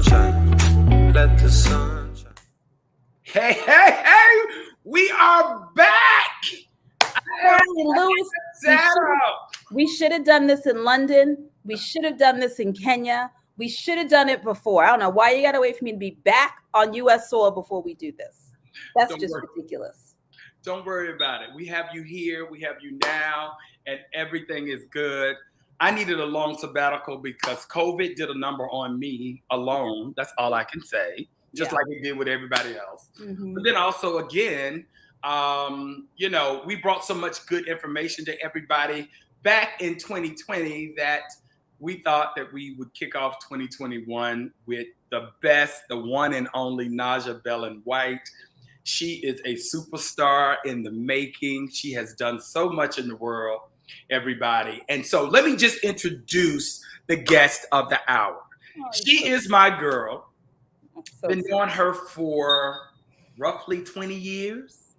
sunshine. Let the sun shine. Hey, hey, hey! We are back! Hey, Louis, we should have done this in London. We should have done this in Kenya. We should have done it before. I don't know why you got to wait for me to be back on U.S. soil before we do this. That's just ridiculous. Don't worry about it. We have you here. We have you now, and everything is good. I needed a long sabbatical because COVID did a number on me alone. That's all I can say. Just like it did with everybody else. Mm-hmm. But then also, again, we brought so much good information to everybody back in 2020 that we thought that we would kick off 2021 with the best, the one and only Nadja Bellan-White. She is a superstar in the making. She has done so much in the world, everybody. And so let me just introduce the guest of the hour. She is my girl. Been knowing her for roughly 20 years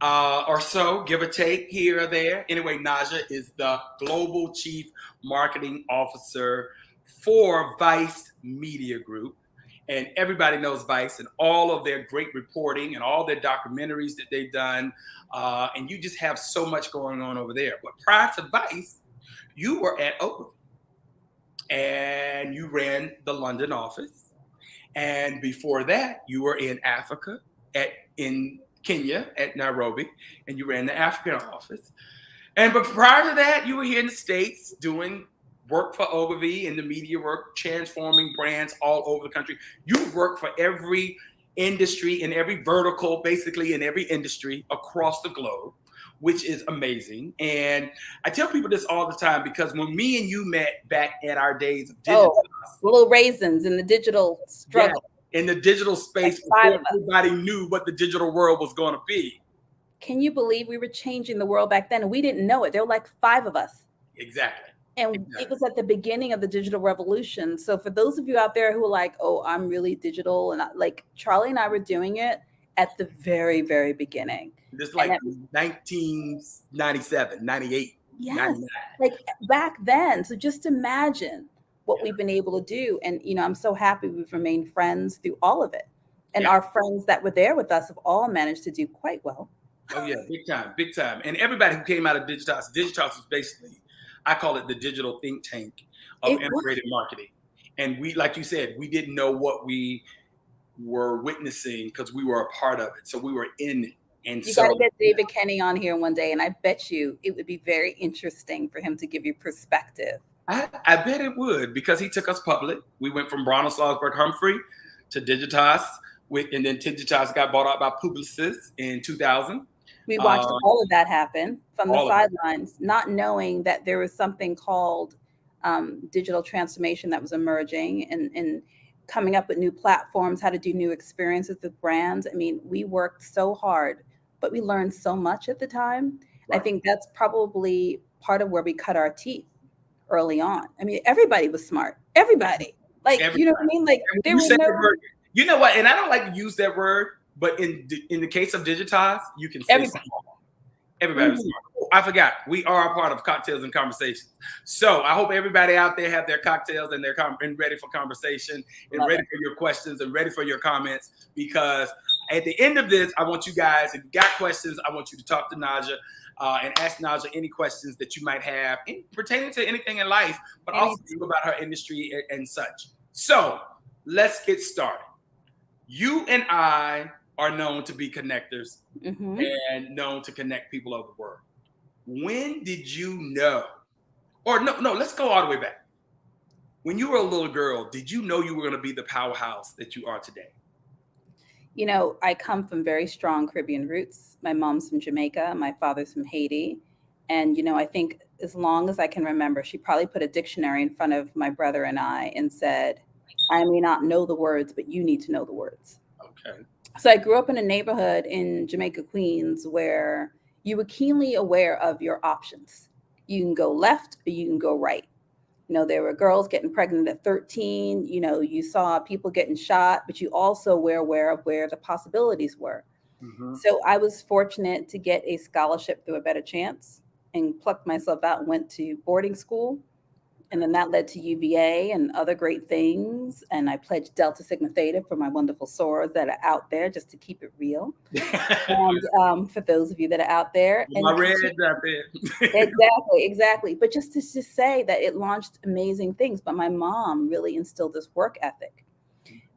or so, give or take here or there. Anyway, Nadja is the Global Chief Marketing Officer for Vice Media Group. And everybody knows Vice and all of their great reporting and all their documentaries that they've done. And you just have so much going on over there. But prior to Vice, you were at Ogilvy and you ran the London office. And before that, you were in Africa, in Kenya, at Nairobi, and you ran the African office. But prior to that, you were here in the States doing work for Ogilvy and the media work, transforming brands all over the country. You work for every industry and every vertical, basically in every industry across the globe, which is amazing. And I tell people this all the time because when me and you met back at our days of digital, little raisins in the digital struggle. Yeah, in the digital space before everybody knew what the digital world was going to be. Can you believe we were changing the world back then and we didn't know it? There were like 5 of us. Exactly. And it was at the beginning of the digital revolution. So for those of you out there who are like, oh, I'm really digital. And Charlie and I were doing it at the very, very beginning. Just like 1997, 98. Yes, 99. Like back then. So just imagine what we've been able to do. And, I'm so happy we've remained friends through all of it. And our friends that were there with us have all managed to do quite well. Oh, yeah, big time, big time. And everybody who came out of Digitas was basically, I call it the digital think tank of integrated marketing. And we, like you said, we didn't know what we were witnessing because we were a part of it. So we were in it. And you got to get David Kenny on here one day. And I bet you it would be very interesting for him to give you perspective. I bet it would because he took us public. We went from Brown & Salzberg Humphrey to Digitas. And then Digitas got bought out by Publicis in 2000. We watched all of that happen from the sidelines, not knowing that there was something called digital transformation that was emerging and coming up with new platforms, how to do new experiences with brands. I mean, we worked so hard, but we learned so much at the time. Right. I think that's probably part of where we cut our teeth early on. I mean, everybody was smart. Everybody. You know what I mean? Like there was no... You know what? And I don't like to use that word, but in the case of Digitas, you can say everybody was smart. I forgot. We are a part of Cocktails and Conversations. So I hope everybody out there have their cocktails and they're ready for conversation and ready for your questions and ready for your comments. Because at the end of this, I want you guys, if you got questions, I want you to talk to Nadja and ask Nadja any questions that you might have pertaining to anything in life, but also think about her industry and such. So let's get started. You and I are known to be connectors and known to connect people of the world. When did you know? Or no, let's go all the way back. When you were a little girl, did you know you were going to be the powerhouse that you are today? I come from very strong Caribbean roots. My mom's from Jamaica. My father's from Haiti. And, I think as long as I can remember, she probably put a dictionary in front of my brother and I and said, I may not know the words, but you need to know the words. Okay. So I grew up in a neighborhood in Jamaica, Queens, where you were keenly aware of your options. You can go left or you can go right. There were girls getting pregnant at 13. You saw people getting shot, but you also were aware of where the possibilities were. Mm-hmm. So I was fortunate to get a scholarship through A Better Chance and plucked myself out and went to boarding school. And then that led to UVA and other great things. And I pledged Delta Sigma Theta for my wonderful sorors that are out there, just to keep it real. And for those of you that are out there, and my reds out there. exactly. But just to say that it launched amazing things. But my mom really instilled this work ethic.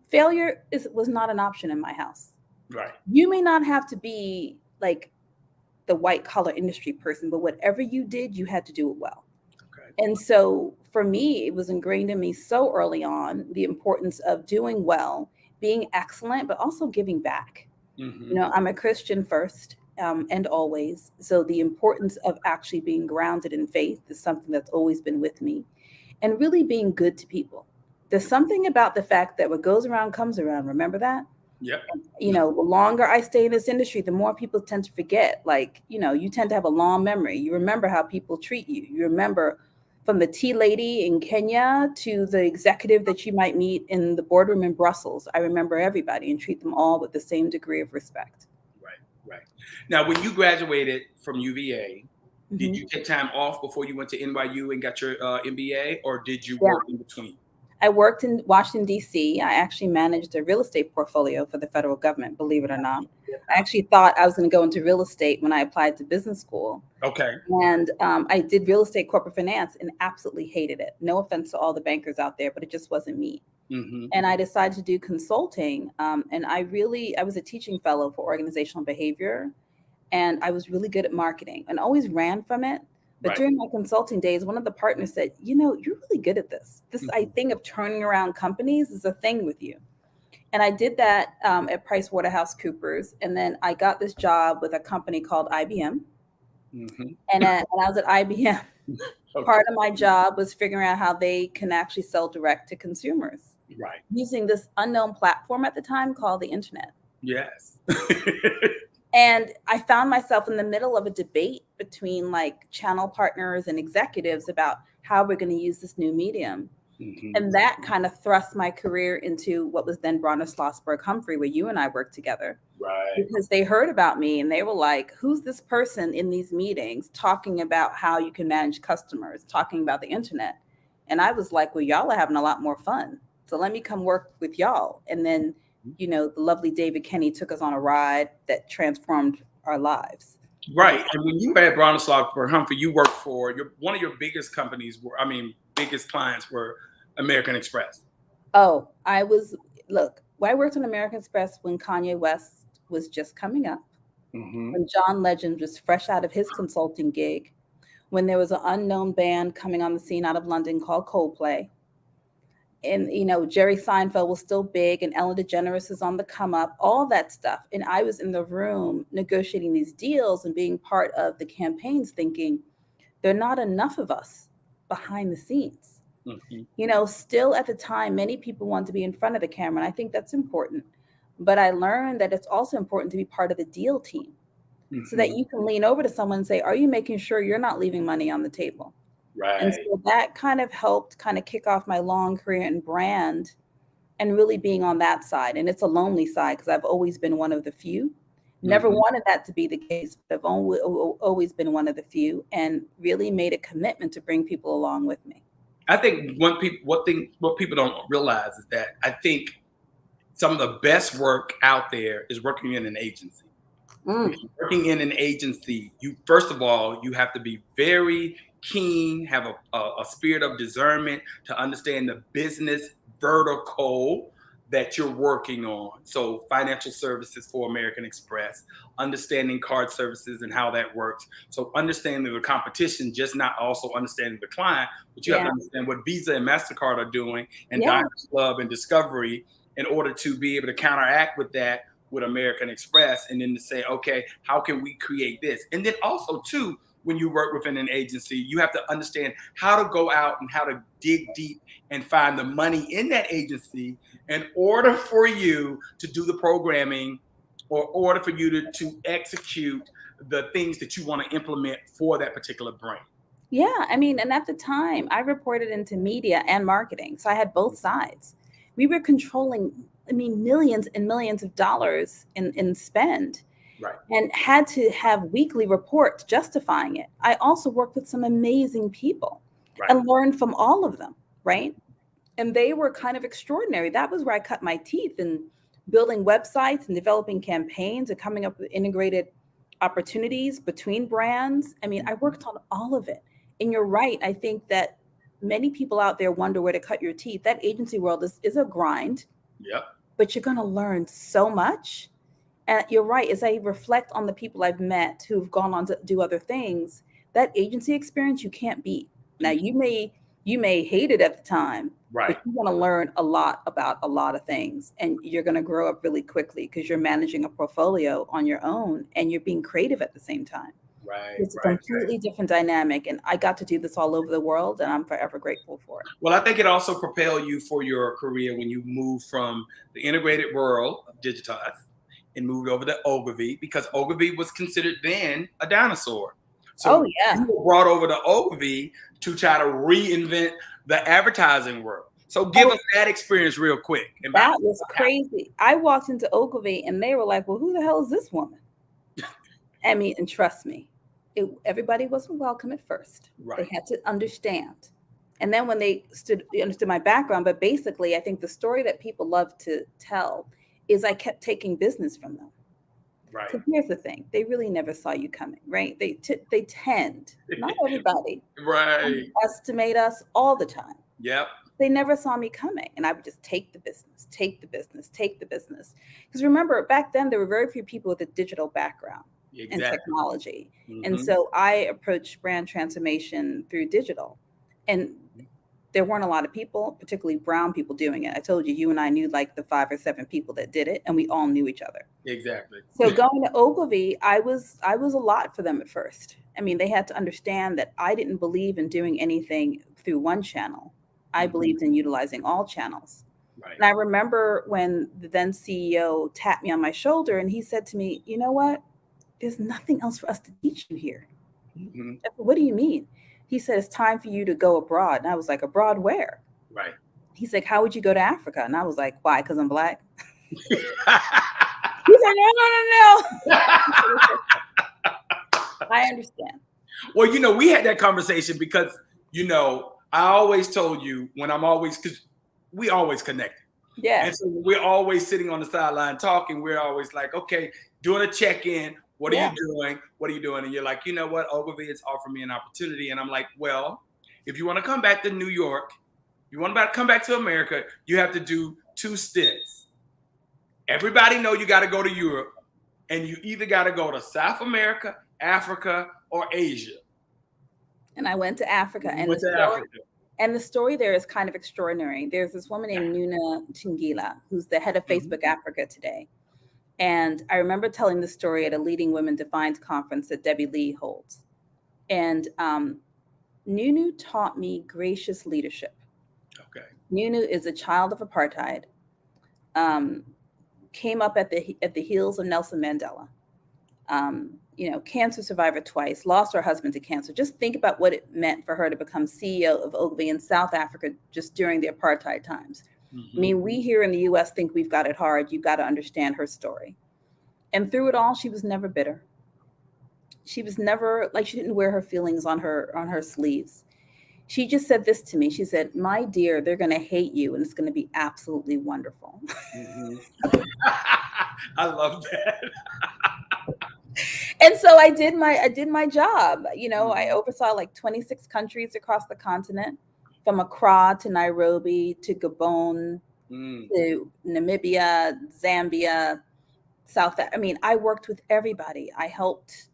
Failure was not an option in my house. Right. You may not have to be like the white collar industry person, but whatever you did, you had to do it well. Okay. And so for me, it was ingrained in me so early on, the importance of doing well, being excellent, but also giving back. Mm-hmm. You know, I'm a Christian first and always. So the importance of actually being grounded in faith is something that's always been with me, and really being good to people. There's something about the fact that what goes around comes around. Remember that? Yep. You know, the longer I stay in this industry, the more people tend to forget. Like, you know, you tend to have a long memory. You remember how people treat you. You remember from the tea lady in Kenya to the executive that you might meet in the boardroom in Brussels. I remember everybody and treat them all with the same degree of respect. Right. Now, when you graduated from UVA, did Mhm. you take time off before you went to NYU and got your MBA, or did you Yeah. work in between? I worked in Washington, D.C. I actually managed a real estate portfolio for the federal government, believe it or not. I actually thought I was going to go into real estate when I applied to business school. Okay. And I did real estate corporate finance and absolutely hated it. No offense to all the bankers out there, but it just wasn't me. Mm-hmm. And I decided to do consulting. And I was a teaching fellow for organizational behavior. And I was really good at marketing and always ran from it. But during my consulting days, one of the partners said, you know, you're really good at this. This thing of turning around companies is a thing with you. And I did that at PricewaterhouseCoopers. And then I got this job with a company called IBM. Mm-hmm. And when I was at IBM, part of my job was figuring out how they can actually sell direct to consumers. Right. Using this unknown platform at the time called the internet. Yes. And I found myself in the middle of a debate between like channel partners and executives about how we're going to use this new medium. Mm-hmm. And that kind of thrust my career into what was then Bronner Schlossberg Humphrey, where you and I worked together. Right. Because they heard about me and they were like, who's this person in these meetings talking about how you can manage customers, talking about the internet? And I was like, well, y'all are having a lot more fun. So let me come work with y'all. And then, you know, the lovely David Kenny took us on a ride that transformed our lives. Right. And when you were at Bronner Schlossberg Humphrey, you worked for one of your biggest companies biggest clients were American Express. Oh, I worked on American Express when Kanye West was just coming up, when John Legend was fresh out of his consulting gig, when there was an unknown band coming on the scene out of London called Coldplay. And, you know, Jerry Seinfeld was still big and Ellen DeGeneres is on the come up, all that stuff. And I was in the room negotiating these deals and being part of the campaigns thinking, there are not enough of us behind the scenes. Mm-hmm. You know, still at the time, many people want to be in front of the camera. And I think that's important. But I learned that it's also important to be part of the deal team so that you can lean over to someone and say, are you making sure you're not leaving money on the table? Right. And so that kind of helped kind of kick off my long career in brand and really being on that side. And it's a lonely side because I've always been one of the few. Never wanted that to be the case, but I've always been one of the few and really made a commitment to bring people along with me. I think what people don't realize is that I think some of the best work out there is working in an agency. Working in an agency, first of all, you have to be very keen, have a spirit of discernment to understand the business vertical that you're working on. So financial services for American Express, understanding card services and how that works. So understanding the competition, just not also understanding the client, but you have to understand what Visa and MasterCard are doing and Diners Club and Discovery in order to be able to counteract with that with American Express, and then to say, okay, how can we create this? And then also too, when you work within an agency, you have to understand how to go out and how to dig deep and find the money in that agency in order for you to do the programming or order for you to execute the things that you want to implement for that particular brand. Yeah, I mean, and at the time I reported into media and marketing. So I had both sides. We were controlling, millions and millions of dollars in spend. Right. And had to have weekly reports justifying it. I also worked with some amazing people. Right. and learn from all of them, right? And they were kind of extraordinary. That was where I cut my teeth in building websites and developing campaigns and coming up with integrated opportunities between brands. I mean, I worked on all of it. And you're right. I think that many people out there wonder where to cut your teeth. That agency world is a grind, Yep. but you're going to learn so much. And you're right. As I reflect on the people I've met who've gone on to do other things, that agency experience you can't beat. Now you may hate it at the time, but Right. you're going to learn a lot about a lot of things, and you're going to grow up really quickly because you're managing a portfolio on your own and you're being creative at the same time. Right. It's a Right. completely different dynamic, and I got to do this all over the world, and I'm forever grateful for it. Well, I think it also propelled you for your career when you moved from the integrated world of Digitize and moved over to Ogilvy, because Ogilvy was considered then a dinosaur. Oh So yeah. you were brought over to Ogilvy to try to reinvent the advertising world. So give Oh, us that experience real quick. that was crazy. I walked into Ogilvy and they were like, well, who the hell is this woman? I mean, and trust me, everybody wasn't welcome at first. Right. They had to understand. And then when they understood my background, but basically, I think the story that people love to tell is I kept taking business from them. Right. Because here's the thing, they really never saw you coming, right? They tend, not everybody, Right. estimate us all the time. Yep. They never saw me coming, and I would just take the business, take the business, take the business. Because remember, back then there were very few people with a digital background and Exactly. technology, and Mhm. so I approached brand transformation through digital, and there weren't a lot of people, particularly brown people, doing it. I told you, you and I knew like the 5 or 7 people that did it, and we all knew each other. Exactly. So going to Ogilvy, I was a lot for them at first. I mean, they had to understand that I didn't believe in doing anything through one channel. I Mhm. believed in utilizing all channels. Right. And I remember when the then CEO tapped me on my shoulder and he said to me, you know what? There's nothing else for us to teach you here. Mhm. I said, what do you mean? He said, it's time for you to go abroad. And I was like, abroad where? Right. He's like, how would you go to Africa? And I was like, why? Because I'm Black? Right. He's like, no. I understand. Well, we had that conversation because, I always told you because we always connected. Yeah. And so we're always sitting on the sideline talking. We're always like, okay, doing a check-in. What are Yeah. you doing? What are you doing? And you're like, you know what? Ogilvy has offered me an opportunity. And I'm like, well, if you want to come back to New York, you want to come back to America, you have to do 2 stints. Everybody know you got to go to Europe, and you either got to go to South America, Africa, or Asia. And I went to Africa, You went to Africa. and the story there is kind of extraordinary. There's this woman named Nuna Chingila, who's the head of Facebook Africa today. And I remember telling this story at a Leading Women Defined conference that Debbie Lee holds. And Nunu taught me gracious leadership. Okay. Nunu is a child of apartheid, came up at the heels of Nelson Mandela. Cancer survivor twice, lost her husband to cancer. Just think about what it meant for her to become CEO of Ogilvy in South Africa just during the apartheid times. I mean, we here in the US think we've got it hard. You've got to understand her story. And through it all, she was never bitter. She was never she didn't wear her feelings on her sleeves. She just said this to me. She said, my dear, they're going to hate you and it's going to be absolutely wonderful. I love that. And so I did my job. I oversaw like 26 countries across the continent, from Accra to Nairobi to Gabon to Namibia, Zambia, I worked with everybody. I helped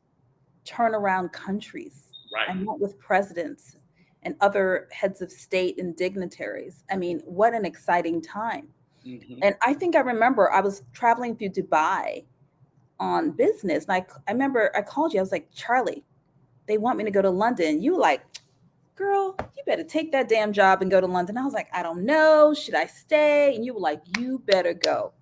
turn around countries. Right. I met with presidents and other heads of state and dignitaries. I mean, what an exciting time. And I think I remember I was traveling through Dubai on business. And I remember I called you. I was like, Charlie, they want me to go to London. You were like, girl, you better take that damn job and go to London. I was like, I don't know. Should I stay? And you were like, you better go.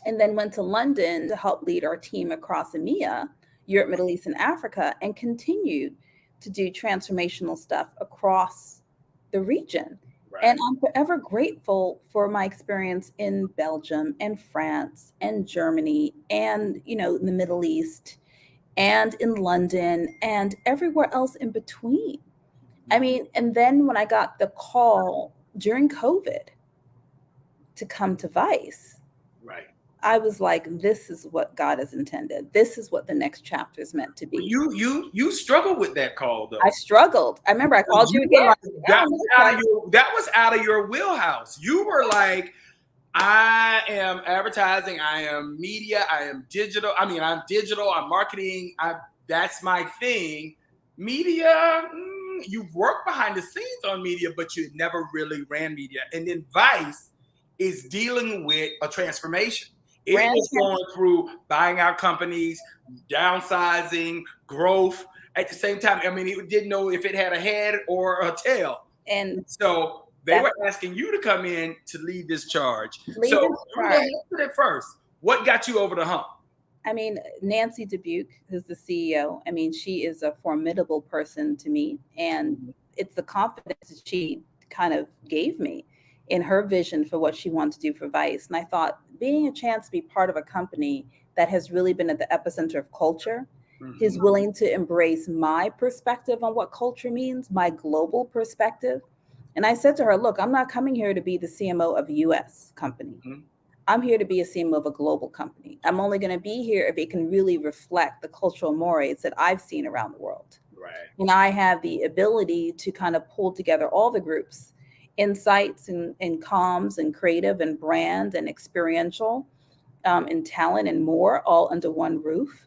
And then went to London to help lead our team across EMEA, Europe, Middle East, and Africa, and continued to do transformational stuff across the region. Right. And I'm forever grateful for my experience in Belgium and France and Germany and, in the Middle East and in London and everywhere else in between. I mean, and then when I got the call during COVID to come to Vice, Right. I was like, this is what God has intended. This is what the next chapter is meant to Well, be. you struggled with that call though. I struggled. I remember I Because called you you were again. like, Yeah, that was out of your wheelhouse. You were like, I am advertising, I am media, I am digital. I mean, I'm digital, I'm marketing, that's my thing. Media, you've worked behind the scenes on media, but you never really ran media. And then Vice is dealing with a transformation. It was going through buying out companies, downsizing, growth. At the same time, I mean, it didn't know if it had a head or a tail. And so they were asking you to come in to lead this charge. So let's put it first. What got you over the hump? I mean, Nancy Dubuque, who's the CEO, I mean, she is a formidable person to me. And it's the confidence that she kind of gave me in her vision for what she wanted to do for Vice. And I thought being a chance to be part of a company that has really been at the epicenter of culture, is willing to embrace my perspective on what culture means, my global perspective. And I said to her, look, I'm not coming here to be the CMO of a US company. I'm here to be a CMO of a global company. I'm only going to be here if it can really reflect the cultural mores that I've seen around the world. Right. And I have the ability to kind of pull together all the groups, insights and comms and creative and brand and experiential and talent and more, all under one roof.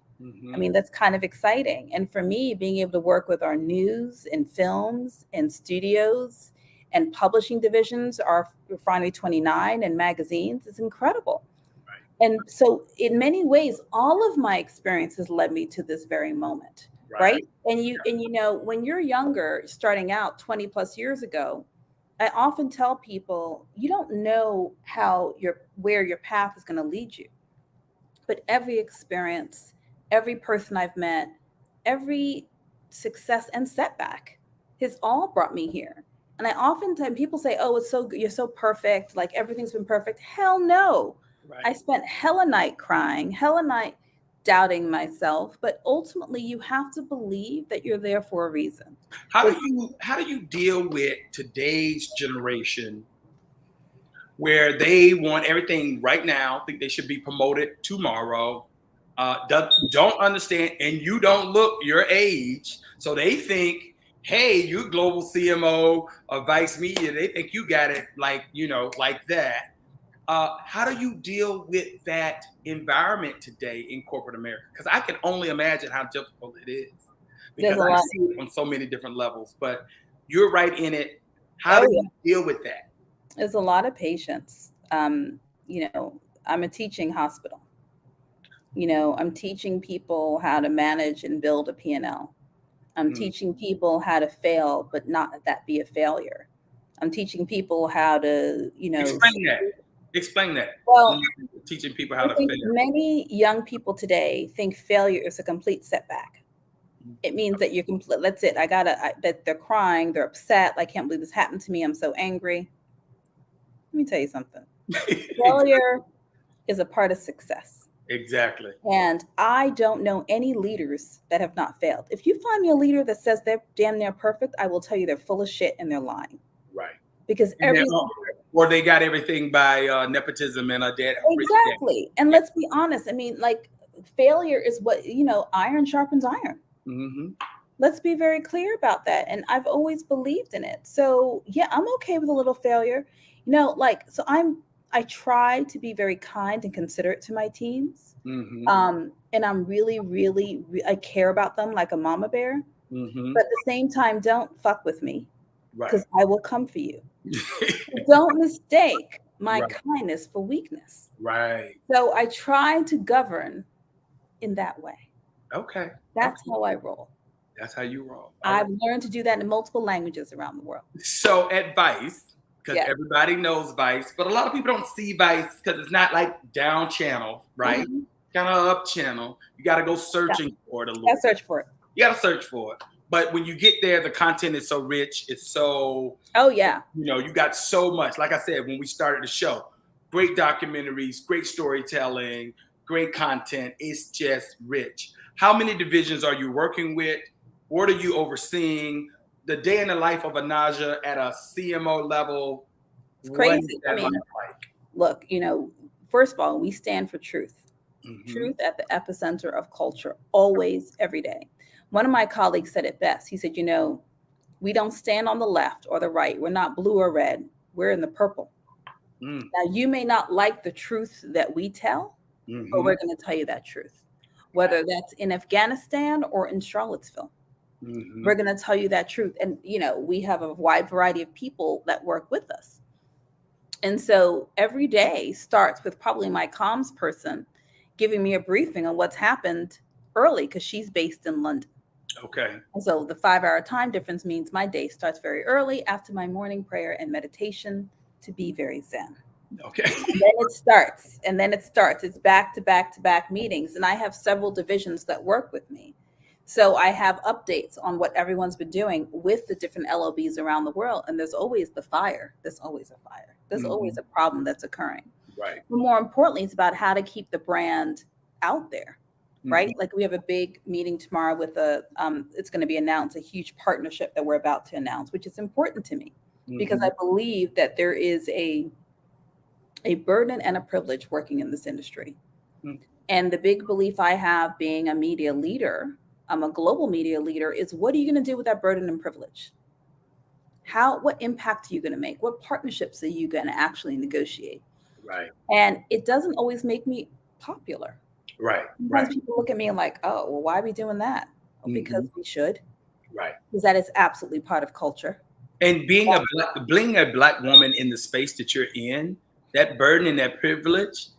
I mean, that's kind of exciting. And for me, being able to work with our news and films and studios and publishing divisions, our Refinery 29 and magazines, is incredible. Right. And so in many ways, all of my experiences led me to this very moment. Right. And you know, when you're younger, starting out 20 plus years ago, I often tell people, you don't know where your path is going to lead you. But every experience, every person I've met, every success and setback has all brought me here. And I oftentimes people say, "Oh, it's so good. You're so perfect. Like everything's been perfect." Hell no. Right. I spent hella night crying, hella night doubting myself. But ultimately, you have to believe that you're there for a reason. How do you deal with today's generation, where they want everything right now, think they should be promoted tomorrow, don't understand, and you don't look your age, so they think, hey, you global CMO of Vice Media, they think you got it like, like that. How do you deal with that environment today in corporate America? Because I can only imagine how difficult it is, because I see it on so many different levels, but you're right in it. How do you deal with that? There's a lot of patience. I'm a teaching hospital. I'm teaching people how to manage and build a P&L. I'm teaching people how to fail, but not that be a failure. I'm teaching people how to, Explain that. Well, teaching people how to fail. Many young people today think failure is a complete setback. It means that you're complete. That's it. That they're crying. They're upset. I can't believe this happened to me. I'm so angry. Let me tell you something. Failure is a part of success. Exactly. And I don't know any leaders that have not failed. If you find me a leader that says they're damn near perfect, I will tell you they're full of shit and they're lying. Right. Because or they got everything by nepotism and a dead. Exactly. And let's be honest. I mean, like, failure is what, iron sharpens iron. Let's be very clear about that. And I've always believed in it. So yeah, I'm okay with a little failure. I try to be very kind and considerate to my teams. And I'm really, I care about them like a mama bear. But at the same time, don't fuck with me, because I will come for you. Don't mistake my kindness for weakness. Right. So I try to govern in that way. Okay. That's how I roll. That's how you roll. I've learned to do that in multiple languages around the world. So at Vice, because everybody knows Vice, but a lot of people don't see Vice because it's not like down channel, right? Kind of up channel. You got to go searching for it a little. You got to search for it. You got to search for it. But when you get there, the content is so rich. It's so, you got so much. Like I said, when we started the show, great documentaries, great storytelling, great content. It's just rich. How many divisions are you working with? What are you overseeing? the day in the life of a Nadja at a CMO level. It's What is crazy. I that mean, like? look, first of all, we stand for truth. Mm-hmm. Truth at the epicenter of culture, always, every day. One of my colleagues said it best. He said, we don't stand on the left or the right. We're not blue or red. We're in the purple. Mm. Now, you may not like the truth that we tell, but Mm-hmm. we're going to tell you that truth, whether that's in Afghanistan or in Charlottesville. Mm-hmm. We're going to tell you that truth. And, we have a wide variety of people that work with us. And so every day starts with probably my comms person giving me a briefing on what's happened early because she's based in London. Okay. And so the 5-hour time difference means my day starts very early after my morning prayer and meditation to be very zen. Okay. And then it starts. It's back to back to back meetings. And I have several divisions that work with me. So I have updates on what everyone's been doing with the different LOBs around the world. And there's always the fire. There's always a fire. There's always a problem that's occurring. Right. But more importantly, it's about how to keep the brand out there, right? Mm-hmm. Like we have a big meeting tomorrow with it's going to be announced, a huge partnership that we're about to announce, which is important to me because I believe that there is a burden and a privilege working in this industry. Mm-hmm. And the big belief I have being a media leader, I'm a global media leader, is what are you going to do with that burden and privilege? What impact are you going to make? What partnerships are you going to actually negotiate? Right. And it doesn't always make me popular. Right. Sometimes Right. people look at me and like, oh, well, why are we doing that? Well, because we should. Right. Because that is absolutely part of culture. And being a black woman in the space that you're in, that burden and that privilege,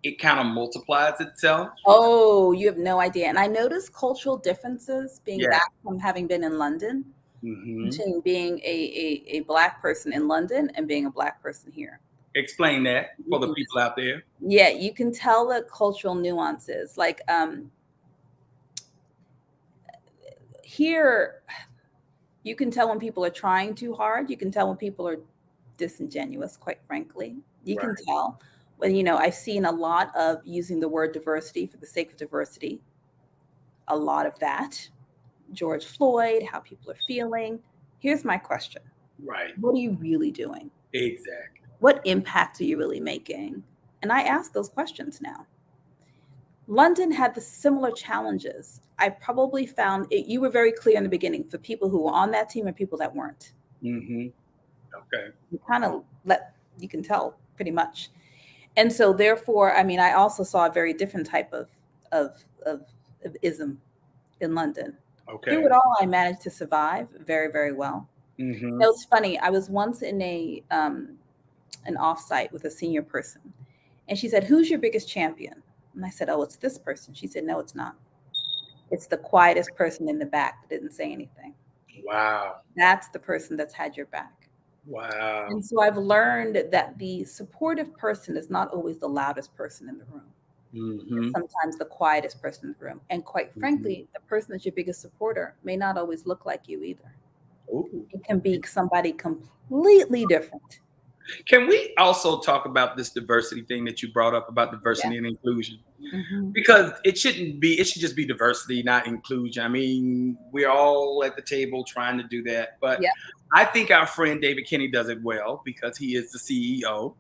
it kind of multiplies itself. Oh, you have no idea. And I noticed cultural differences being Yeah. back from having been in London, between being a black person in London and being a black person here. Explain that for the people out there. Yeah, you can tell the cultural nuances. Like here, you can tell when people are trying too hard. You can tell when people are disingenuous, quite frankly. You can tell when, I've seen a lot of using the word diversity for the sake of diversity. A lot of that. George Floyd, how people are feeling. Here's my question. Right. What are you really doing? Exactly. What impact are you really making? And I ask those questions now. London had the similar challenges. I probably found it, you were very clear in the beginning for people who were on that team and people that weren't. Okay. You can tell pretty much. And so therefore, I also saw a very different type of ism in London. Okay. Through it all, I managed to survive very, very well. It was funny. I was once in an offsite with a senior person, and she said, "Who's your biggest champion?" And I said, "Oh, it's this person." She said, "No, it's not. It's the quietest person in the back that didn't say anything." Wow. That's the person that's had your back. Wow. And so I've learned that the supportive person is not always the loudest person in the room. It's sometimes the quietest person in the room. And quite frankly, the person that's your biggest supporter may not always look like you either. Ooh. It can be somebody completely different. Can we also talk about this diversity thing that you brought up about diversity and inclusion? Because it should just be diversity, not inclusion. I mean, we're all at the table trying to do that. But I think our friend David Kinney does it well because he is the CEO.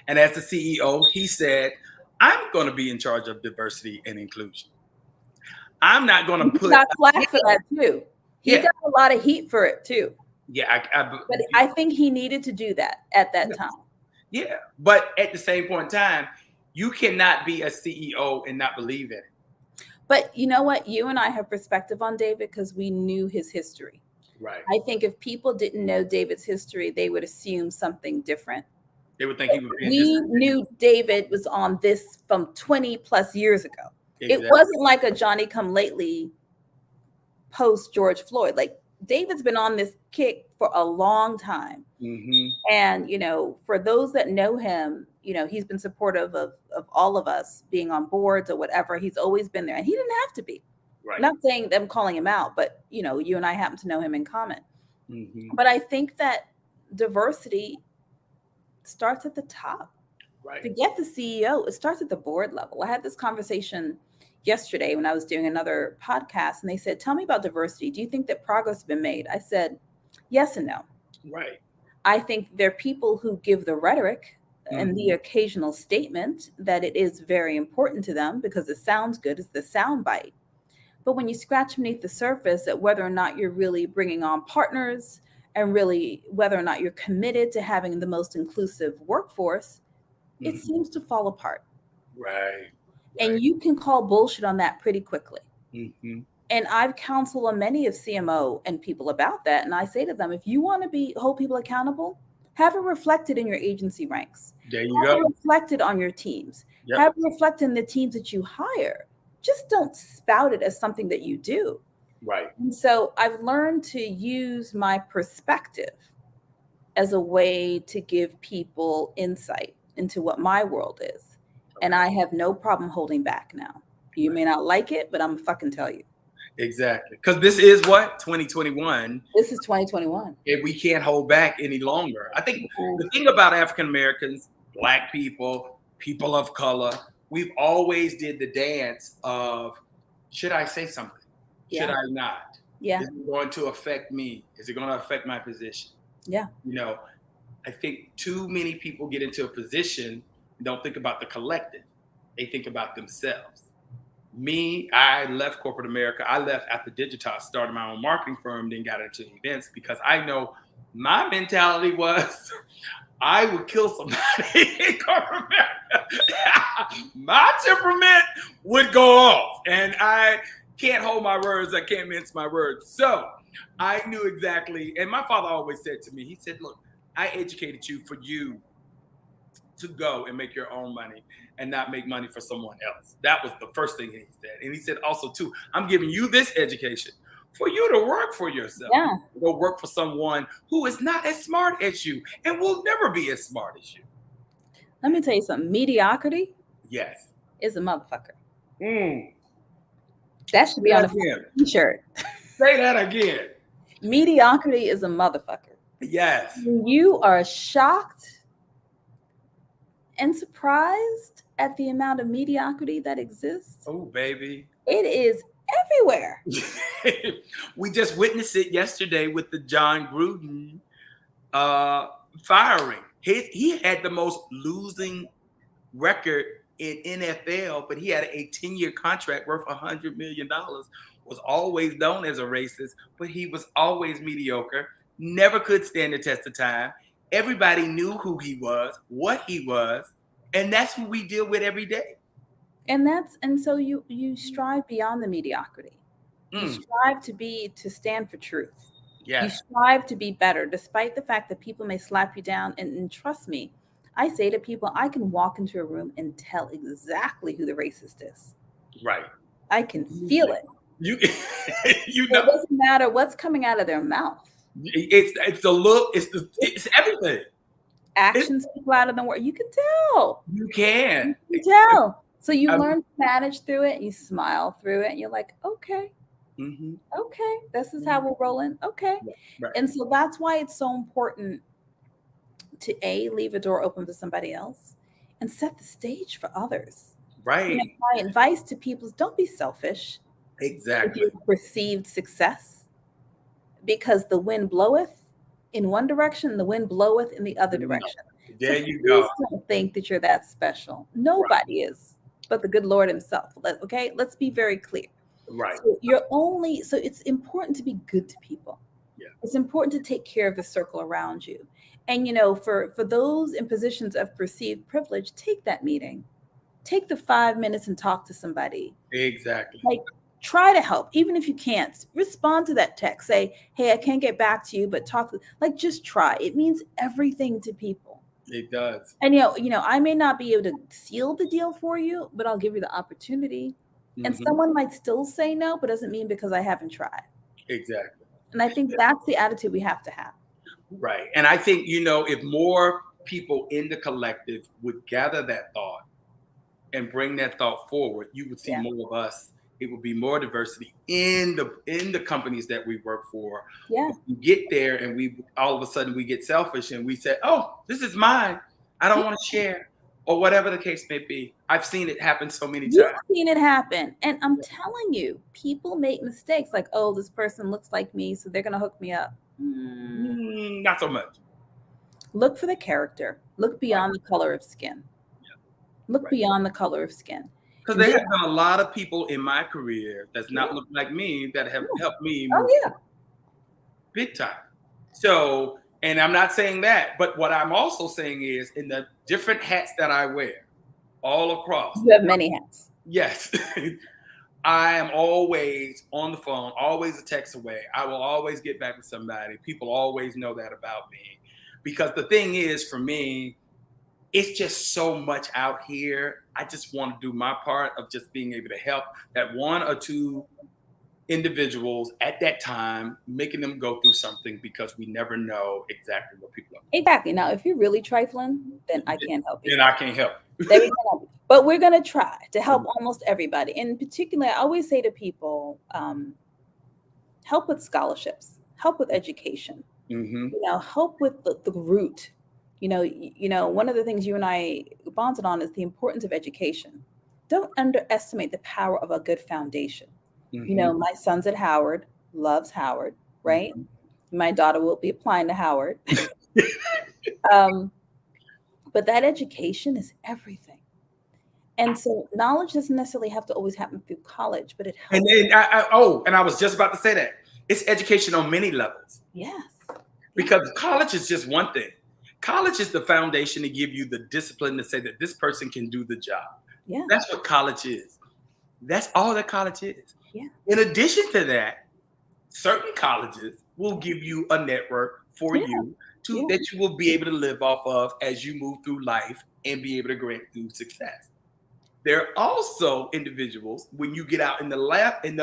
And as the CEO, he said, I'm going to be in charge of diversity and inclusion. I'm not going to put. He got flack for that too. He got a lot of heat for it too. Yeah. But I think he needed to do that at that time. Yeah. But at the same point in time, you cannot be a CEO and not believe in it. But you know what? You and I have perspective on David because we knew his history. Right. I think if people didn't know David's history, they would assume something different. They would think he would be. We knew David was on this from 20 plus years ago. Exactly. It wasn't like a Johnny come lately post George Floyd. Like David's been on this kick for a long time. And, for those that know him, he's been supportive of all of us being on boards or whatever. He's always been there and he didn't have to be. Right. I'm not saying them calling him out, but, you and I happen to know him in common. But I think that diversity starts at the top. Right. Forget the CEO. It starts at the board level. I had this conversation yesterday when I was doing another podcast, and they said, "Tell me about diversity. Do you think that progress has been made?" I said, "Yes and no." Right. I think there are people who give the rhetoric and the Mhm. occasional statement that it is very important to them because it sounds good. It's the sound bite. But when you scratch beneath the surface at whether or not you're really bringing on partners and really whether or not you're committed to having the most inclusive workforce, it Mhm. seems to fall apart. Right. And Right. you can call bullshit on that pretty quickly. Mhm. And I've counseled on many of CMO and people about that. And I say to them, if you want to be hold people accountable, have it reflected in your agency ranks, There you have go. it reflected on your teams, Yep. have it reflected in the teams that you hire. Just don't spout it as something that you do. Right. And so I've learned to use my perspective as a way to give people insight into what my world is. And Okay. I have no problem holding back now. You Right. may not like it, but I'm gonna fucking tell you. Exactly. Because this is what 2021, This is 2021. and we can't hold back any longer. I think Ooh, the thing about African Americans, Black people, people of color, we've always did the dance of, should I say something? Should yeah, I not? yeah, Is it going to affect me? Is it going to affect my position? yeah. You know, I think too many people get into a position and don't think about the collective. They think about themselves. Me, I left corporate America. I left after Digitas, started my own marketing firm, then got into events because I know my mentality was I would kill somebody in corporate America. My temperament would go off, and I can't hold my words. I can't mince my words. So I knew exactly. And my father always said to me, he said, "Look, I educated you for you to go and make your own money and not make money for someone else." That was the first thing he said. And he said also too, "I'm giving you this education for you to work for yourself. Yeah. Go work for someone who is not as smart as you and will never be as smart as you." Let me tell you something. Mediocrity Yes. is a motherfucker. Mm. That should Say be on that a again. t-shirt. Say that again. Mediocrity is a motherfucker. Yes. When you are shocked and surprised at the amount of mediocrity that exists, Oh, baby. it is everywhere. We just witnessed it yesterday with the John Gruden uh, firing. He had the most losing record in NFL, but he had a 10-year contract worth $100 million. Was always known as a racist, but he was always mediocre. Never could stand the test of time. Everybody knew who he was, what he was, and that's who we deal with every day. And so you strive beyond the mediocrity. You Mm, strive to stand for truth. You yes, strive to be better, despite the fact that people may slap you down. And trust me, I say to people, I can walk into a room and tell exactly who the racist is. right. I can feel it. You, you It know, doesn't matter what's coming out of their mouth. it's the look, It's it's everything. It's, actions people out of the word. You can tell. you can. You can tell. So you I, learn to manage through it. You smile through it. And you're like, okay, mhm, okay, this is how we're rolling. Okay. right, And so that's why it's so important to leave a door open for somebody else and set the stage for others. right, My advice to people is don't be selfish with exactly. your perceived success because the wind bloweth in one direction, the wind bloweth in the other No. direction. So There you please go. don't think that you're that special. Right, Nobody is, but the good Lord Himself. Okay, let's be very clear. right. So it's important to be good to people. Yeah, It's important to take care of the circle around you. And for those in positions of perceived privilege, take that meeting. Take the 5 minutes and talk to somebody. exactly. Like, try to help, even if you can't. Respond to that text. Say, "Hey, I can't get back to you, but talk." Like, just try. It means everything to people. It does. And I may not be able to seal the deal for you, but I'll give you the opportunity. And Hmm. someone might still say no, but doesn't mean because I haven't tried. Exactly. And I think that's the attitude we have to have. Right. And I think, if more people in the collective would gather that thought and bring that thought forward, you would see Yeah. more of us. It would be more diversity in the companies that we work for. Yeah. But we get there and we all of a sudden we get selfish and we say, "Oh, this is mine. I don't want to share." or whatever the case may be. I've seen it happen so many You've times. seen it happen. And I'm telling you, people make mistakes like, oh, this person looks like me, so they're going to hook me up. Not so much. Look for the character. Look Right. beyond the color of skin. Yeah. Look Right. beyond the color of skin. Because And there there, have been a lot of people in my career that's yeah, not looked like me that have yeah. helped me Oh, move yeah. big time. So, and I'm not saying that, but what I'm also saying is in the different hats that I wear all across, You have many hats. yes, I am always on the phone, always a text away. I will always get back with somebody. People always know that about me. Because the thing is, for me, it's just so much out here. I just want to do my part of just being able to help that one or two individuals at that time, making them go through something because we never know exactly what people are. Exactly. Now, if you're really trifling, then I can't help you. Then I can't help. Then we can't help you. But we're going to try to help almost everybody. In particular, I always say to people, help with scholarships, help with education, Mm-hmm. help with the root. One of the things you and I bonded on is the importance of education. Don't underestimate the power of a good foundation. Mm-hmm. My son's at Howard, loves Howard, right? Mm-hmm. My daughter will be applying to Howard. But that education is everything. And so knowledge doesn't necessarily have to always happen through college, but it And helps. then and I was just about to say that it's education on many levels Yes. because college is just one thing. College is the foundation to give you the discipline to say that this person can do the job. Yeah. That's what college is. That's all that college is. Yeah. In addition to that, certain colleges will give you a network for Yeah. you Yeah. that you will be able to live off of as you move through life and be able to grant through success. There are also individuals when you get out in the lab in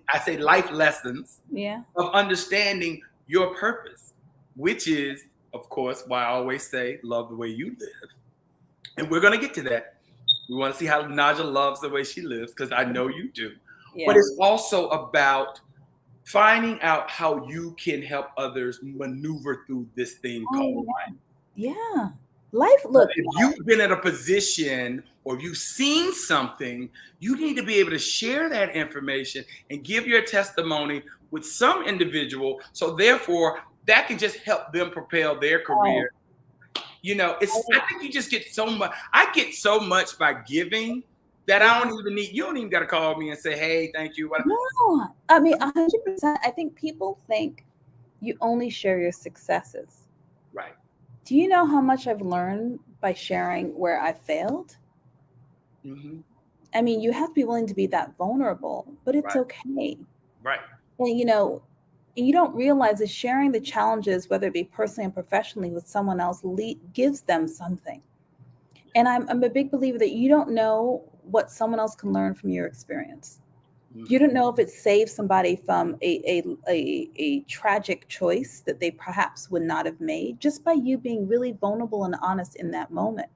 I say life lessons Yeah. of understanding your purpose, which is, of course, why I always say love the way you live. And we're gonna get to that. We want to see how Nadja loves the way she lives, because I know you do. Yeah. But it's also about finding out how you can help others maneuver through this thing called life. Yeah. Life, look. If you've been in a position or you've seen something, you need to be able to share that information and give your testimony with some individual. So therefore, that can just help them propel their career. I think you just get so much. I get so much by giving that I don't even need. You don't even got to call me and say, "Hey, thank you." No, I mean 100%. I think people think you only share your successes. Right. Do you know how much I've learned by sharing where I failed? Mm-hmm. I mean, you have to be willing to be that vulnerable, but it's Right. okay. Right. And you don't realize that sharing the challenges, whether it be personally and professionally, with someone else gives them something. And I'm a big believer that you don't know what someone else can learn from your experience. You don't know if it saves somebody from a tragic choice that they perhaps would not have made just by you being really vulnerable and honest in that moment.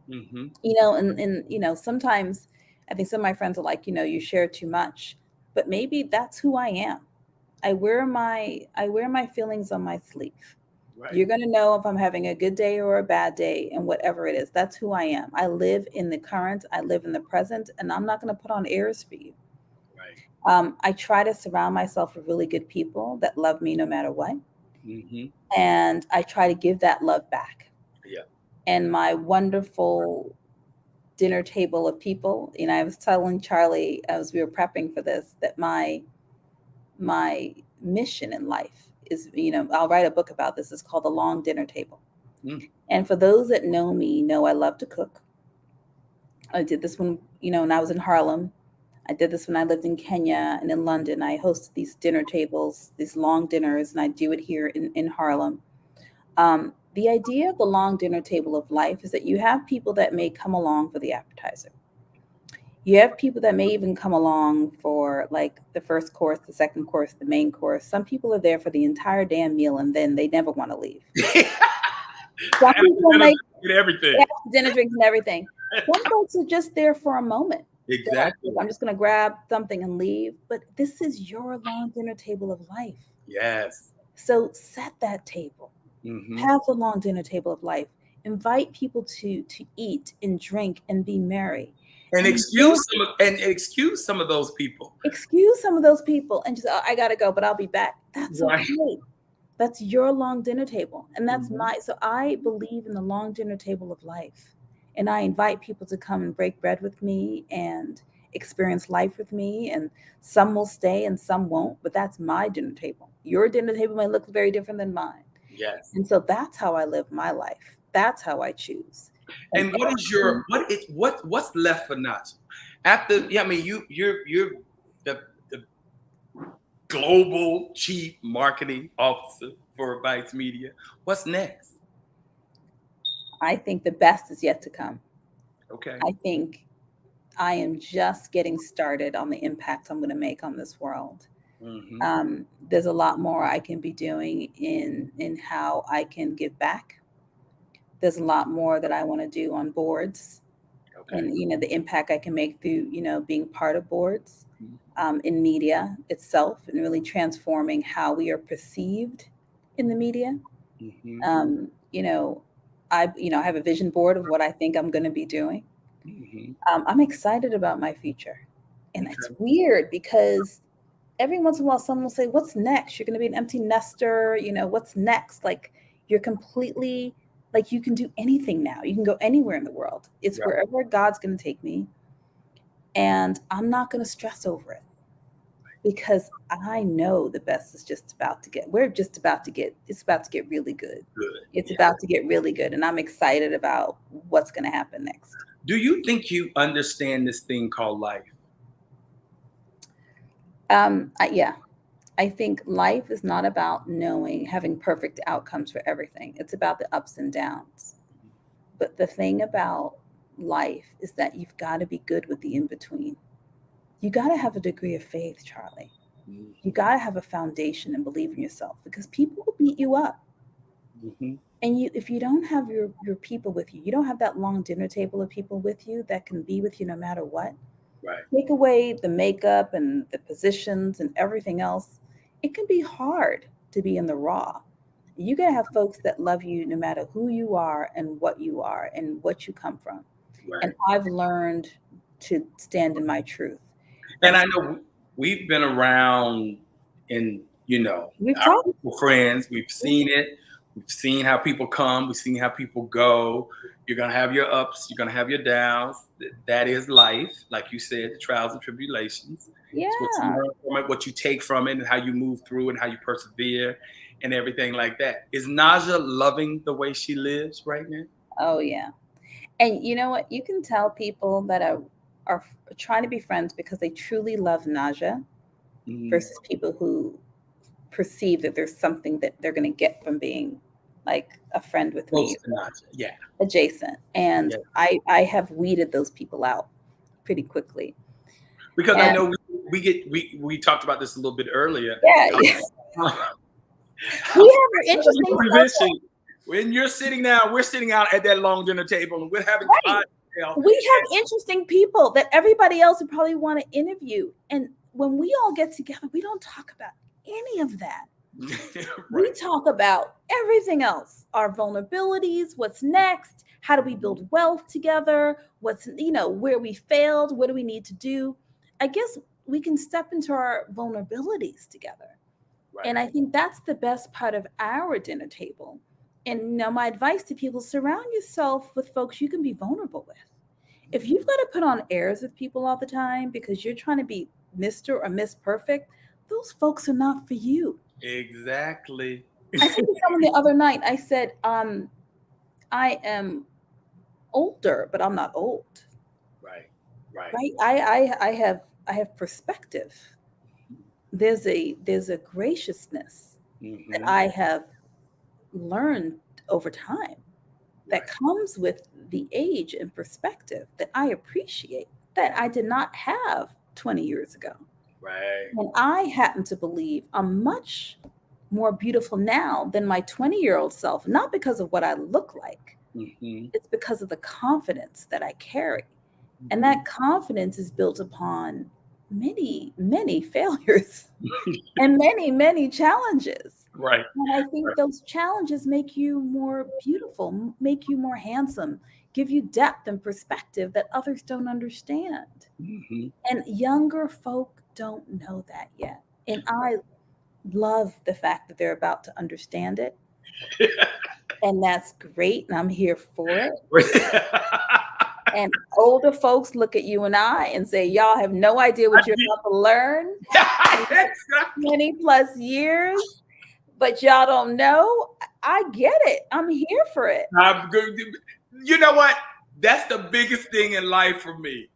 Mm-hmm. And sometimes I think some of my friends are like, you share too much, but maybe that's who I am. I wear my feelings on my sleeve. Right. You're going to know if I'm having a good day or a bad day, and whatever it is. That's who I am. I live in the current, I live in the present, and I'm not going to put on airs for you. Right. I try to surround myself with really good people that love me no matter what. Mm-hmm. And I try to give that love back. Yeah. And my wonderful dinner table of people, I was telling Charlie as we were prepping for this that my mission in life is, I'll write a book about this. It's called The Long Dinner Table. Mm. And for those that know me, know I love to cook. I did this when I was in Harlem. I did this when I lived in Kenya and in London. I hosted these dinner tables, these long dinners, and I do it here in Harlem. The idea of the long dinner table of life is that you have people that may come along for the appetizer. You have people that may even come along for like the first course, the second course, the main course. Some people are there for the entire damn meal and then they never want to leave. Some people make everything. Dinner, drinks, and everything. Some folks are just there for a moment. Exactly. I'm just going to grab something and leave. But this is your long dinner table of life. Yes. So set that table. Mm-hmm. Have the long dinner table of life invite people to eat and drink and be merry. And And excuse some of those people. excuse some of those people and just, "Oh, I gotta go, but I'll be back." That's Right. okay. That's your long dinner table. And that's Mhm. so I believe in the long dinner table of life. And I invite people to come and break bread with me and experience life with me. And some will stay and some won't, but that's my dinner table. Your dinner table may look very different than mine. Yes. And so that's how I live my life. That's how I choose. And And what is your what's left for Nacho? After, yeah, I mean, you're the global chief marketing officer for Vice Media. What's next? I think the best is yet to come. Okay. I think I am just getting started on the impact I'm going to make on this world. Hmm. There's a lot more I can be doing in how I can give back. There's a lot more that I want to do on boards, Okay. and the impact I can make through being part of boards, Mhm. in media itself, and really transforming how we are perceived in the media. Mhm. Um, you know, I have a vision board of what I think I'm going to be doing. Mhm. I'm excited about my future, and it's Okay. weird because every once in a while someone will say, "What's next? You're going to be an empty nester. What's next?" Like, you're completely, like, you can do anything now. You can go anywhere in the world. It's Right. wherever God's going to take me, and I'm not going to stress over it because I know the best is just about to get. We're just about to get. It's about to get really good. Good. It's Yeah. about to get really good, and I'm excited about what's going to happen next. Do you think you understand this thing called life? Yeah, I think life is not about having perfect outcomes for everything. It's about the ups and downs. But the thing about life is that you've got to be good with the in between. You got to have a degree of faith, Charlie. You Mhm. got to have a foundation and believe in yourself because people will beat you up. Mhm. And if you don't have your people with you, you don't have that long dinner table of people with you that can be with you no matter what. Right. Take away the makeup and the positions and everything else, it can be hard to be in the raw. You got to have folks that love you no matter who you are and what you come from. And Right. I've learned to stand in my truth. And And I so know we've been around in, we've our talked. mutual friends. We've seen it. We've seen how people come. We've seen how people go. You're going to have your ups. You're going to have your downs. That is life. Like you said, the trials and tribulations. It's what you Yeah. learn from it, what you take from it, and how you move through and how you persevere and everything like that. Is Naja loving the way she lives right now? Oh, yeah. And you know what? You can tell people that are trying to be friends because they truly love Naja Mhm. versus people who perceive that there's something that they're going to get from being like a friend with Close me, to Naja. Yeah. adjacent. And Yeah. I have weeded those people out pretty quickly. Because I And know we talked about this a little bit earlier. yeah, How we have our interesting position circle. when you're sitting down, we're sitting out at that long dinner table and we're having Right. cocktails. We have interesting people that everybody else would probably want to interview. And when we all get together, we don't talk about any of that. We Right. talk about everything else, our vulnerabilities, what's next, how do we build wealth together, where we failed, what do we need to do. I guess we can step into our vulnerabilities together. Right. And I think that's the best part of our dinner table. And my advice to people, surround yourself with folks you can be vulnerable with. If you've got to put on airs with people all the time because you're trying to be Mr. or Miss Perfect, those folks are not for you. Exactly. I said to someone the other night, I said, I am older, but I'm not old, Right. Right. right? I have perspective. There's a graciousness that Mm-hmm. I have learned over time that Right. comes with the age and perspective that I appreciate that I did not have 20 years ago. Right. And I happen to believe I'm much more beautiful now than my 20-year-old self, not because of what I look like. Mm-hmm. It's because of the confidence that I carry. And Mm-hmm. that confidence is built upon many, many failures and many, many challenges. Right. And I think Right. those challenges make you more beautiful, make you more handsome, give you depth and perspective that others don't understand. Hmm. And younger folk don't know that yet. And I love the fact that they're about to understand it. And that's great. And I'm here for it. And older folks look at you and I and say, y'all have no idea what you're about to learn in the next 20 plus years, but y'all don't know. I get it. I'm here for it. I'm good. You know what? That's the biggest thing in life for me.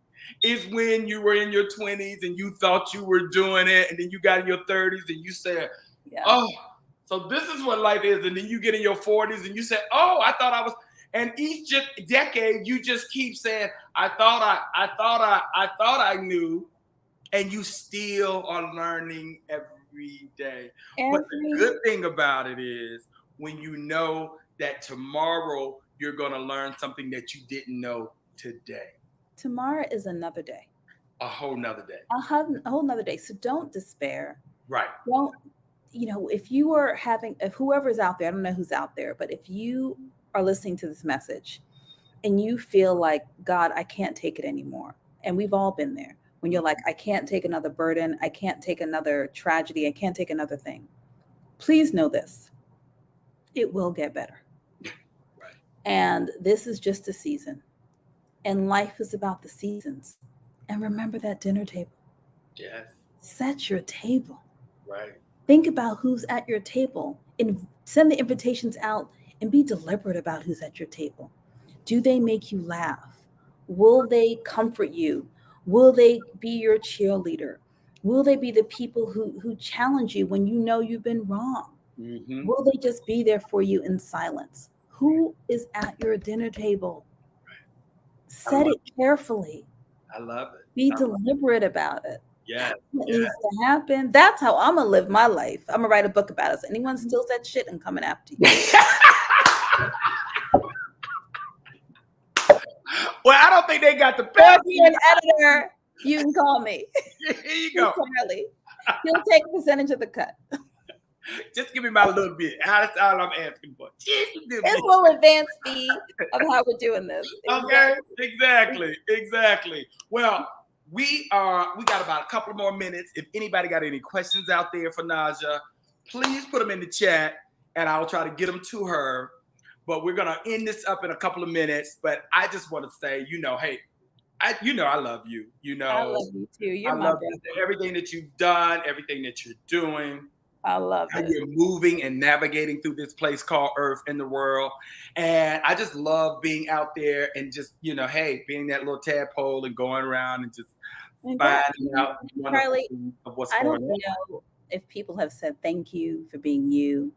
Is when you were in your 20s and you thought you were doing it, and then you got in your 30s and you said, Yeah. "Oh, so this is what life is." And then you get in your 40s and you say, "Oh, I thought I was." And each decade, you just keep saying, I thought I knew," and you still are learning every day. But the Every good thing about it is when you know that tomorrow you're going to learn something that you didn't know today. tomorrow is another day, A whole nother day. a whole nother day. So don't despair. Right. Don't, if you are having, if whoever's out there, I don't know who's out there, but if you are listening to this message and you feel like, God, I can't take it anymore. And we've all been there when you're like, I can't take another burden. I can't take another tragedy. I can't take another thing. Please know this, it will get better. Right. And this is just a season. And life is about the seasons. And remember that dinner table. Yes. Set your table. Right. Think about who's at your table and send the invitations out and be deliberate about who's at your table. Do they make you laugh? Will they comfort you? Will they be your cheerleader? Will they be the people who challenge you when you know you've been wrong? Mm-hmm. Will they just be there for you in silence? Who is at your dinner table? I Set love it carefully. it. I love it. Be I love deliberate about it. Yes. What Yes. needs to happen? That's how I'm gonna live my life. I'm gonna write a book about it. So anyone steals that shit, I'm coming after you. Well, I don't think they got the Or pen. if you're an editor, you can call me. Here you go. Charlie. He'll take a percentage of the cut. Just give me my little bit. That's all I'm asking for. Just a little It's bit. a little advanced fee of how we're doing this. Okay, exactly. Well, we got about a couple more minutes. If anybody got any questions out there for Nadja, please put them in the chat and I'll try to get them to her. But we're gonna end this up in a couple of minutes. But I just want to say, hey, I love you. I love you too. You're I my love brother. everything that you've done, everything that you're doing. I love How it. you're moving and navigating through this place called Earth in the world. And I just love being out there and just, hey, being that little tadpole and going around and just finding out wonderful Charlie, things of what's I going don't on. know if people have said thank you for being you.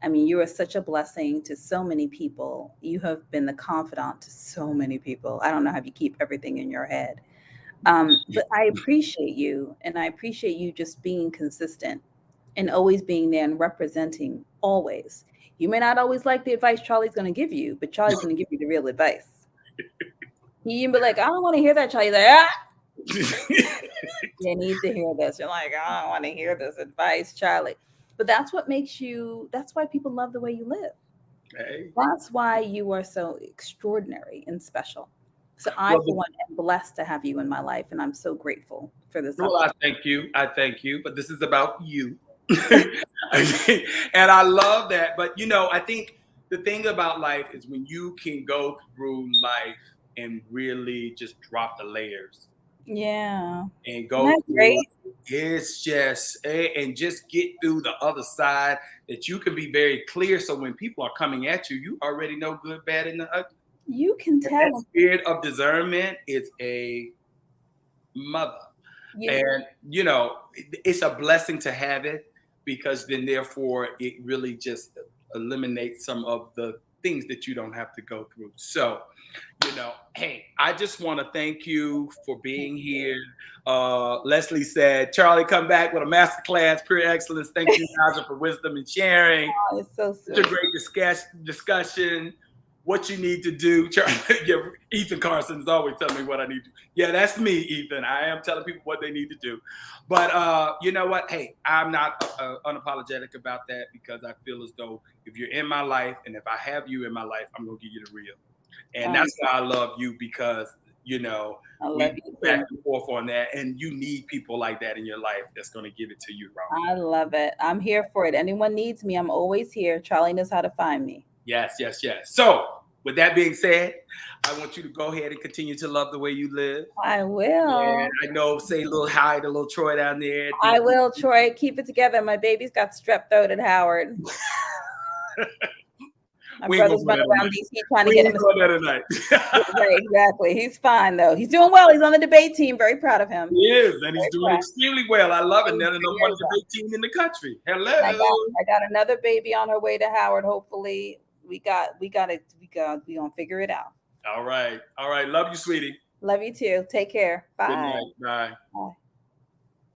I mean, you are such a blessing to so many people. You have been the confidant to so many people. I don't know how you keep everything in your head. But I appreciate you, and I appreciate you just being consistent and always being there and representing always. You may not always like the advice Charlie's going to give you, but Charlie's going to give you the real advice. You can be like, I don't want to hear that, Charlie. Like, you need to hear this. You're like, I don't want to hear this advice, Charlie. But that's what makes you, that's why people love the way you live. Hey. That's why you are so extraordinary and special. So I, Well, for one, am blessed to have you in my life, and I'm so grateful for this well, I opportunity. thank you. But this is about you. And I love that. But, I think the thing about life is when you can go through life and really just drop the layers Yeah. and Isn't go that through great? it's just and just get through the other side, that you can be very clear, so when people are coming at you, you already know good, bad, and the ugly. You can And that tell spirit of discernment is a mother. you. And it's a blessing to have it, because then therefore it really just eliminates some of the things that you don't have to go through. So hey, I just want to thank you for being here. Leslie said, Charlie, come back with a masterclass, pure excellence. Thank you, Nadja, for wisdom and sharing. Oh, it's so Such a sweet. great discussion. what you need to do. Yeah, Ethan Carson's always telling me what I need to do. Yeah, that's me, Ethan. I am telling people what they need to do. But you know what? Hey, I'm not unapologetic about that because I feel as though if you're in my life and if I have you in my life, I'm going to give you the real. And Um, that's why I love you because, you know, I we love you go back too. and forth on that. And you need people like that in your life that's going to give it to you, wrong. I love it. I'm here for it. Anyone needs me, I'm always here. Charlie knows how to find me. Yes, yes, yes. So, with that being said, I want you to go ahead and continue to love the way you live. I And will. I know, say a little hi to little Troy down there. I will, Troy. Keep it together. My baby's got strep throat at Howard. My We ain't gonna brother's go running there around tonight. DC trying to We get ain't him. going there tonight. Right, exactly. He's fine though. He's doing well. He's on the debate team. Very proud of him. He is, and he's Very doing proud. extremely well. I love it. He's They're the number one very well. debate team in the country. And Hello. I got another baby on her way to Howard. Hopefully, we gonna figure it out. All right. All right. Love you, sweetie. Love you too. Take care. Good Bye. night. Bye. Bye.